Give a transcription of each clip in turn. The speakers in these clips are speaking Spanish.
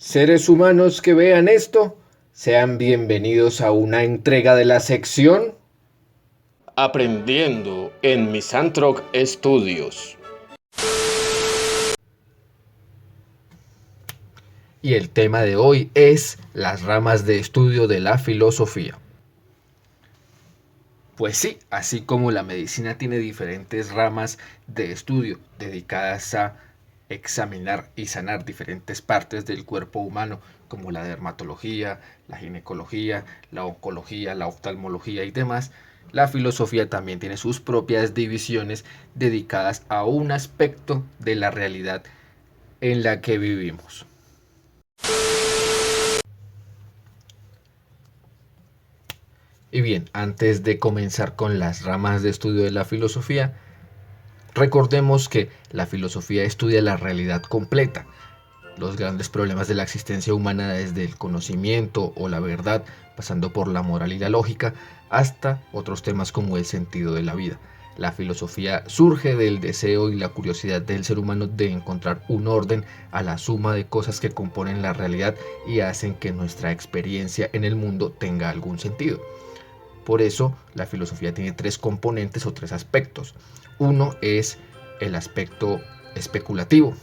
Seres humanos que vean esto, sean bienvenidos a una entrega de la sección Aprendiendo en Misanthrope Studios. y el tema de hoy es las ramas de estudio de la filosofía. Pues sí, así como la medicina tiene diferentes ramas de estudio dedicadas a examinar y sanar diferentes partes del cuerpo humano, como la dermatología, la ginecología, la oncología, la oftalmología y demás, la filosofía también tiene sus propias divisiones dedicadas a un aspecto de la realidad en la que vivimos. Y bien, antes de comenzar con las ramas de estudio de la filosofía, recordemos que la filosofía estudia la realidad completa, los grandes problemas de la existencia humana desde el conocimiento o la verdad, pasando por la moral y la lógica, hasta otros temas como el sentido de la vida. La filosofía surge del deseo y la curiosidad del ser humano de encontrar un orden a la suma de cosas que componen la realidad y hacen que nuestra experiencia en el mundo tenga algún sentido. Por eso, la filosofía tiene tres componentes o tres aspectos. Uno es el aspecto especulativo,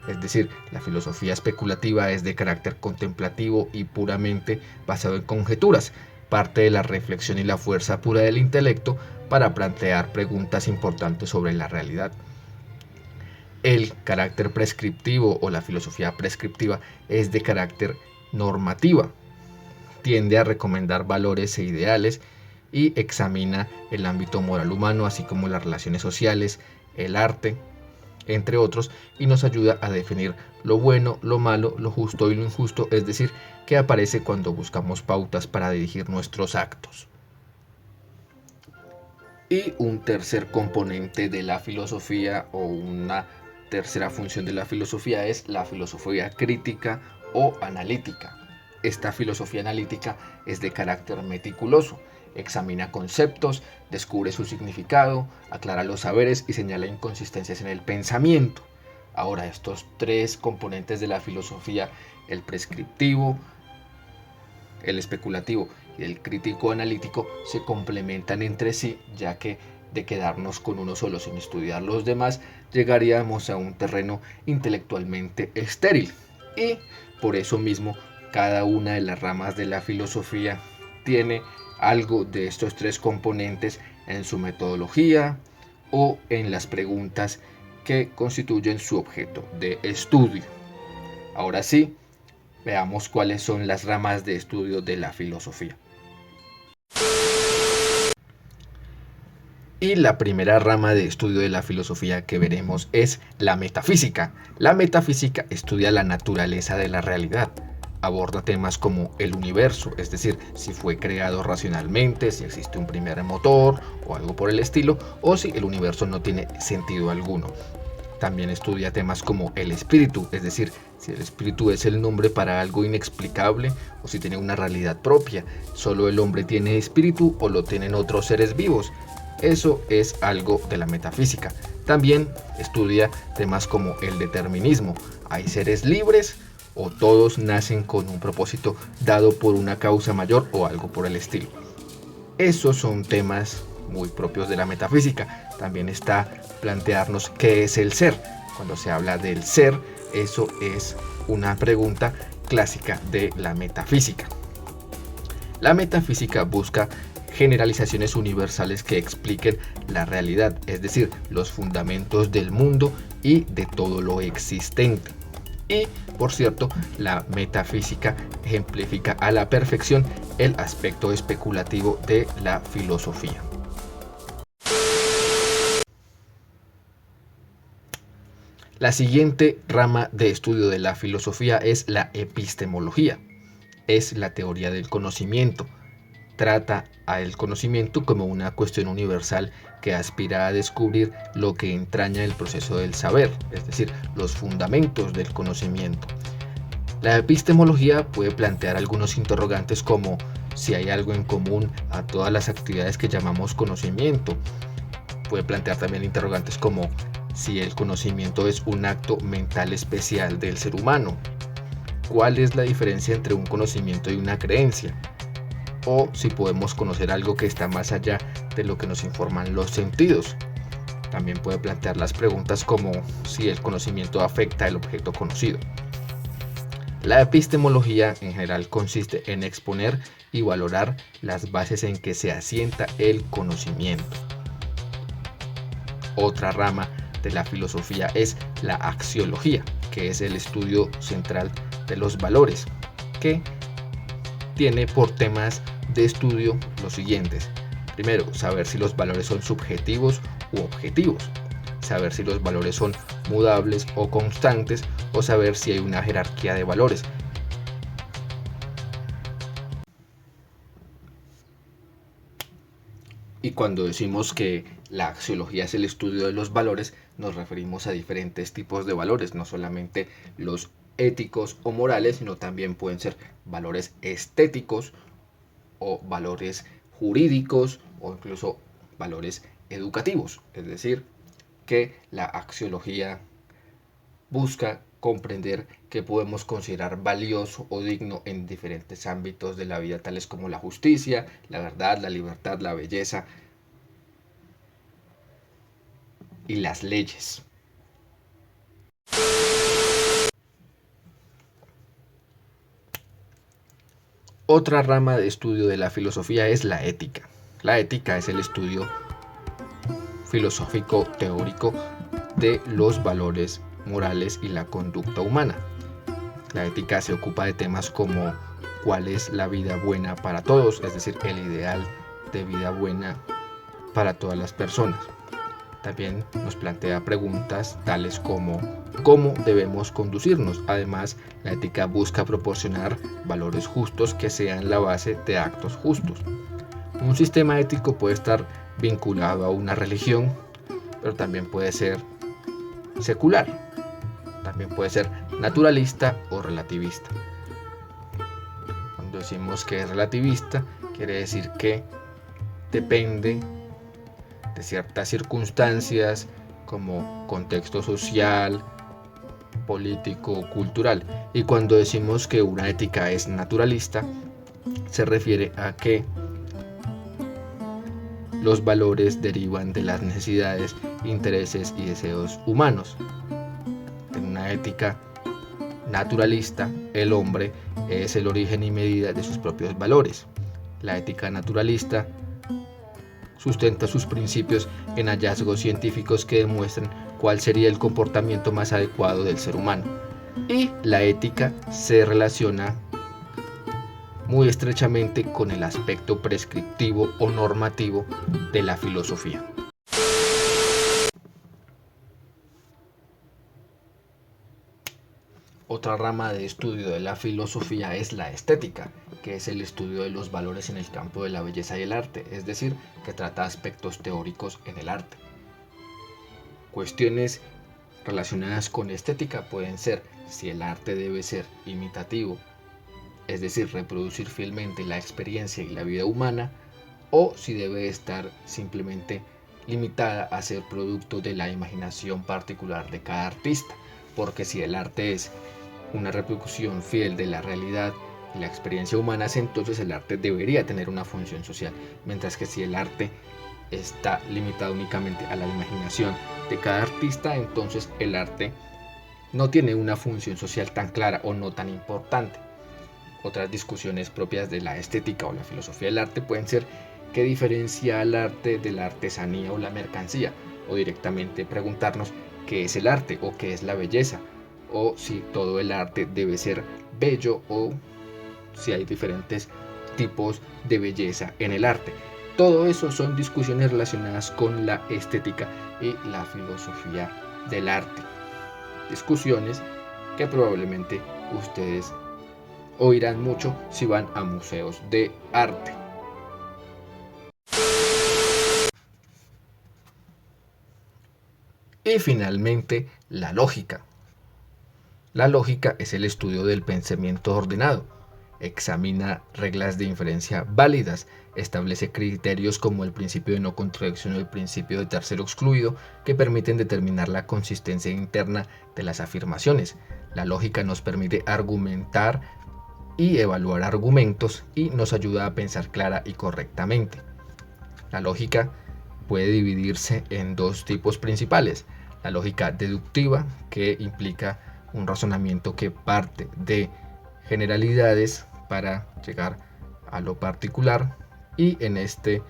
es decir, la filosofía especulativa es de carácter contemplativo y puramente basado en conjeturas. Parte de la reflexión y la fuerza pura del intelecto para plantear preguntas importantes sobre la realidad. El carácter prescriptivo o la filosofía prescriptiva es de carácter normativa. Tiende a recomendar valores e ideales y examina el ámbito moral humano, así como las relaciones sociales, el arte, entre otros, y nos ayuda a definir lo bueno, lo malo, lo justo y lo injusto, es decir, que aparece cuando buscamos pautas para dirigir nuestros actos. Y un tercer componente de la filosofía o una tercera función de la filosofía es la filosofía crítica o analítica. Esta filosofía analítica es de carácter meticuloso, examina conceptos, descubre su significado, aclara los saberes y señala inconsistencias en el pensamiento. Ahora, estos tres componentes de la filosofía, el prescriptivo, el especulativo y el crítico analítico, se complementan entre sí, ya que de quedarnos con uno solo sin estudiar los demás, llegaríamos a un terreno intelectualmente estéril. Y por eso mismo, cada una de las ramas de la filosofía tiene algo de estos tres componentes en su metodología o en las preguntas que constituyen su objeto de estudio. Ahora sí, veamos cuáles son las ramas de estudio de la filosofía. Y la primera rama de estudio de la filosofía que veremos es la metafísica. La metafísica estudia la naturaleza de la realidad. Aborda temas como el universo, es decir, si fue creado racionalmente, si existe un primer motor o algo por el estilo, o si el universo no tiene sentido alguno. También estudia temas como el espíritu, es decir, si el espíritu es el nombre para algo inexplicable o si tiene una realidad propia. ¿Solo el hombre tiene espíritu o lo tienen otros seres vivos? Eso es algo de la metafísica. También estudia temas como el determinismo. ¿Hay seres libres o todos nacen con un propósito dado por una causa mayor o algo por el estilo? Esos son temas muy propios de la metafísica. También está plantearnos qué es el ser. Cuando se habla del ser, eso es una pregunta clásica de la metafísica. La metafísica busca generalizaciones universales que expliquen la realidad, es decir, los fundamentos del mundo y de todo lo existente. Y, por cierto, la metafísica ejemplifica a la perfección el aspecto especulativo de la filosofía. La siguiente rama de estudio de la filosofía es la epistemología. Es la teoría del conocimiento. Trata al conocimiento como una cuestión universal que aspira a descubrir lo que entraña el proceso del saber, es decir, los fundamentos del conocimiento. La epistemología puede plantear algunos interrogantes como si hay algo en común a todas las actividades que llamamos conocimiento. Puede plantear también interrogantes como si el conocimiento es un acto mental especial del ser humano. cuál es la diferencia entre un conocimiento y una creencia, o si podemos conocer algo que está más allá de lo que nos informan los sentidos. También puede plantear las preguntas como si el conocimiento afecta el objeto conocido. La epistemología en general consiste en exponer y valorar las bases en que se asienta el conocimiento. Otra rama de la filosofía es la axiología, que es el estudio central de los valores, que tiene por temas de estudio los siguientes. Primero, saber si los valores son subjetivos u objetivos, saber si los valores son mudables o constantes, o saber si hay una jerarquía de valores. Y cuando decimos que la axiología es el estudio de los valores, nos referimos a diferentes tipos de valores, no solamente los éticos o morales, sino también pueden ser valores estéticos o valores jurídicos o incluso valores educativos. Es decir, que la axiología busca comprender qué podemos considerar valioso o digno en diferentes ámbitos de la vida, tales como la justicia, la verdad, la libertad, la belleza y las leyes. Otra rama de estudio de la filosofía es la ética. La ética es el estudio filosófico teórico de los valores morales y la conducta humana. La ética se ocupa de temas como cuál es la vida buena para todos, es decir, el ideal de vida buena para todas las personas. También nos plantea preguntas tales como cómo debemos conducirnos. Además, la ética busca proporcionar valores justos que sean la base de actos justos. Un sistema ético puede estar vinculado a una religión, pero también puede ser secular. También puede ser naturalista o relativista. Cuando decimos que es relativista, quiere decir que depende de ciertas circunstancias como contexto social, político, cultural. Y cuando decimos que una ética es naturalista, se refiere a que los valores derivan de las necesidades, intereses y deseos humanos. En una ética naturalista, el hombre es el origen y medida de sus propios valores. La ética naturalista sustenta sus principios en hallazgos científicos que demuestran cuál sería el comportamiento más adecuado del ser humano. Y la ética se relaciona muy estrechamente con el aspecto prescriptivo o normativo de la filosofía. Otra rama de estudio de la filosofía es la estética, que es el estudio de los valores en el campo de la belleza y el arte, es decir, que trata aspectos teóricos en el arte. Cuestiones relacionadas con estética pueden ser si el arte debe ser imitativo, es decir, reproducir fielmente la experiencia y la vida humana, o si debe estar simplemente limitada a ser producto de la imaginación particular de cada artista, porque si el arte es una reproducción fiel de la realidad y la experiencia humana, entonces el arte debería tener una función social, mientras que si el arte está limitado únicamente a la imaginación de cada artista, entonces el arte no tiene una función social tan clara o no tan importante. Otras discusiones propias de la estética o la filosofía del arte pueden ser qué diferencia al arte de la artesanía o la mercancía, o directamente preguntarnos qué es el arte o qué es la belleza, o si todo el arte debe ser bello o si hay diferentes tipos de belleza en el arte. Todo eso son discusiones relacionadas con la estética y la filosofía del arte. Discusiones que probablemente ustedes oirán mucho si van a museos de arte. Y finalmente, la lógica. La lógica es el estudio del pensamiento ordenado. Examina reglas de inferencia válidas, establece criterios como el principio de no contradicción o el principio de tercero excluido que permiten determinar la consistencia interna de las afirmaciones. La lógica nos permite argumentar y evaluar argumentos y nos ayuda a pensar clara y correctamente. La lógica puede dividirse en dos tipos principales. La lógica deductiva, que implica un razonamiento que parte de generalidades para llegar a lo particular, y en este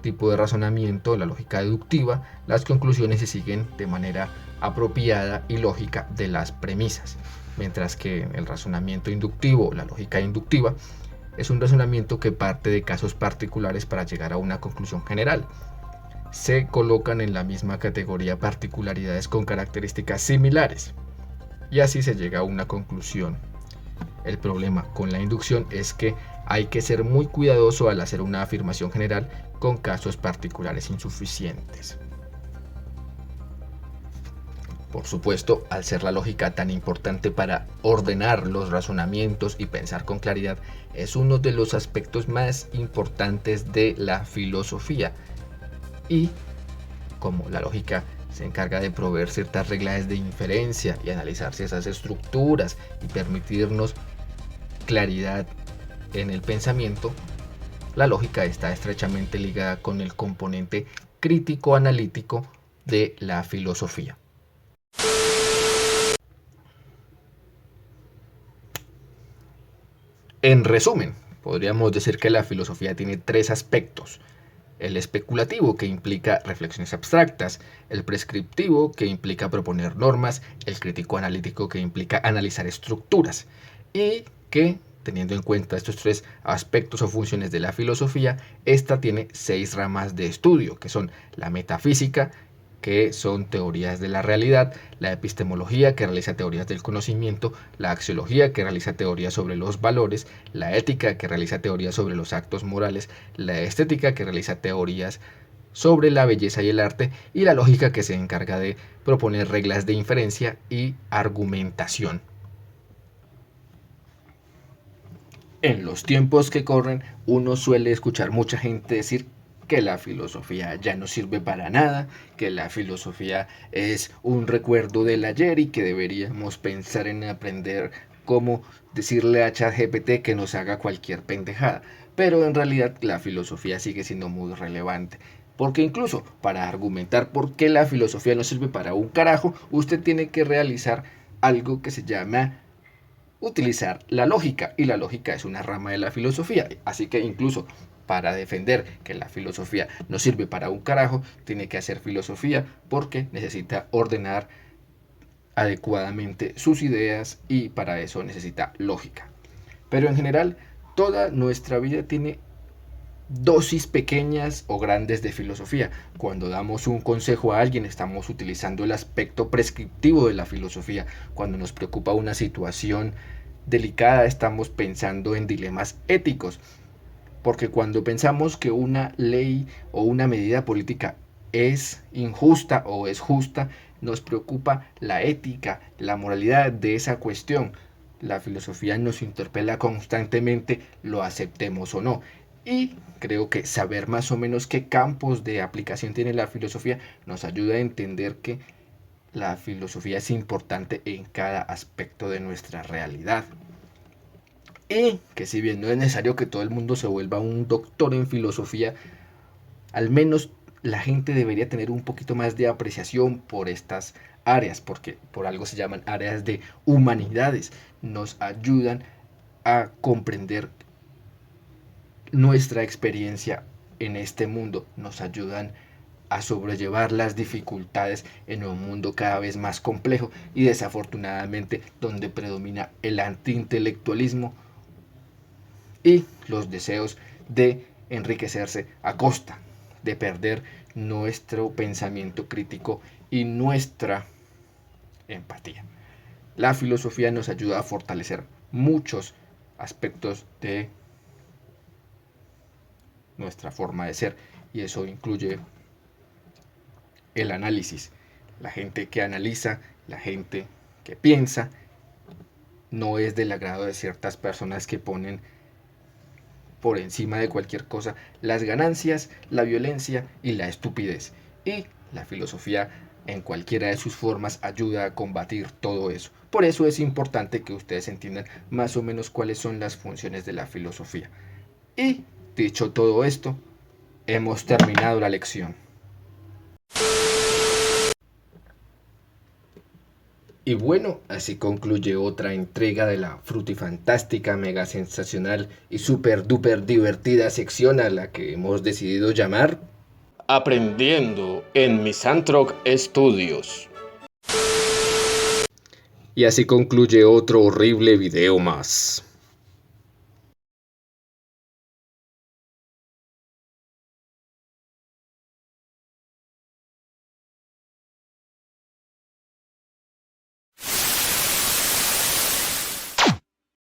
tipo de razonamiento, la lógica deductiva, las conclusiones se siguen de manera apropiada y lógica de las premisas, mientras que el razonamiento inductivo, la lógica inductiva, es un razonamiento que parte de casos particulares para llegar a una conclusión general. Se colocan en la misma categoría particularidades con características similares y así se llega a una conclusión. El problema con la inducción es que hay que ser muy cuidadoso al hacer una afirmación general con casos particulares insuficientes. Por supuesto, al ser la lógica tan importante para ordenar los razonamientos y pensar con claridad, es uno de los aspectos más importantes de la filosofía. Y como la lógica se encarga de proveer ciertas reglas de inferencia y analizar esas estructuras y permitirnos claridad en el pensamiento, la lógica está estrechamente ligada con el componente crítico-analítico de la filosofía. En resumen, podríamos decir que la filosofía tiene tres aspectos: el especulativo, que implica reflexiones abstractas; el prescriptivo, que implica proponer normas; el crítico analítico, que implica analizar estructuras. Y que, teniendo en cuenta estos tres aspectos o funciones de la filosofía, esta tiene 6 ramas de estudio, que son la metafísica, que son teorías de la realidad; la epistemología, que realiza teorías del conocimiento; la axiología, que realiza teorías sobre los valores; la ética, que realiza teorías sobre los actos morales; la estética, que realiza teorías sobre la belleza y el arte; y la lógica, que se encarga de proponer reglas de inferencia y argumentación. En los tiempos que corren, uno suele escuchar mucha gente decir que la filosofía ya no sirve para nada, que la filosofía es un recuerdo del ayer y que deberíamos pensar en aprender cómo decirle a ChatGPT que nos haga cualquier pendejada. Pero en realidad la filosofía sigue siendo muy relevante. Porque incluso para argumentar por qué la filosofía no sirve para un carajo, usted tiene que realizar algo que se llama utilizar la lógica, y la lógica es una rama de la filosofía. Así que incluso para defender que la filosofía no sirve para un carajo, tiene que hacer filosofía porque necesita ordenar adecuadamente sus ideas y para eso necesita lógica. Pero en general, toda nuestra vida tiene dosis pequeñas o grandes de filosofía. Cuando damos un consejo a alguien, estamos utilizando el aspecto prescriptivo de la filosofía. Cuando nos preocupa una situación delicada, estamos pensando en dilemas éticos. Porque cuando pensamos que una ley o una medida política es injusta o es justa, nos preocupa la ética, la moralidad de esa cuestión. La filosofía nos interpela constantemente, lo aceptemos o no. Y creo que saber más o menos qué campos de aplicación tiene la filosofía nos ayuda a entender que la filosofía es importante en cada aspecto de nuestra realidad. Y que si bien no es necesario que todo el mundo se vuelva un doctor en filosofía, al menos la gente debería tener un poquito más de apreciación por estas áreas, porque por algo se llaman áreas de humanidades. Nos ayudan a comprender nuestra experiencia en este mundo, nos ayudan a sobrellevar las dificultades en un mundo cada vez más complejo y desafortunadamente donde predomina el antiintelectualismo y los deseos de enriquecerse a costa de perder nuestro pensamiento crítico y nuestra empatía. La filosofía nos ayuda a fortalecer muchos aspectos de nuestra forma de ser y eso incluye el análisis. La gente que analiza, la gente que piensa, no es del agrado de ciertas personas que ponen por encima de cualquier cosa las ganancias, la violencia y la estupidez. Y la filosofía en cualquiera de sus formas ayuda a combatir todo eso. Por eso es importante que ustedes entiendan más o menos cuáles son las funciones de la filosofía. Y dicho todo esto, hemos terminado la lección. Y bueno, así concluye otra entrega de la frutifantástica, mega sensacional y super duper divertida sección a la que hemos decidido llamar Aprendiendo en Misanthroc Studios. Y así concluye otro horrible video más.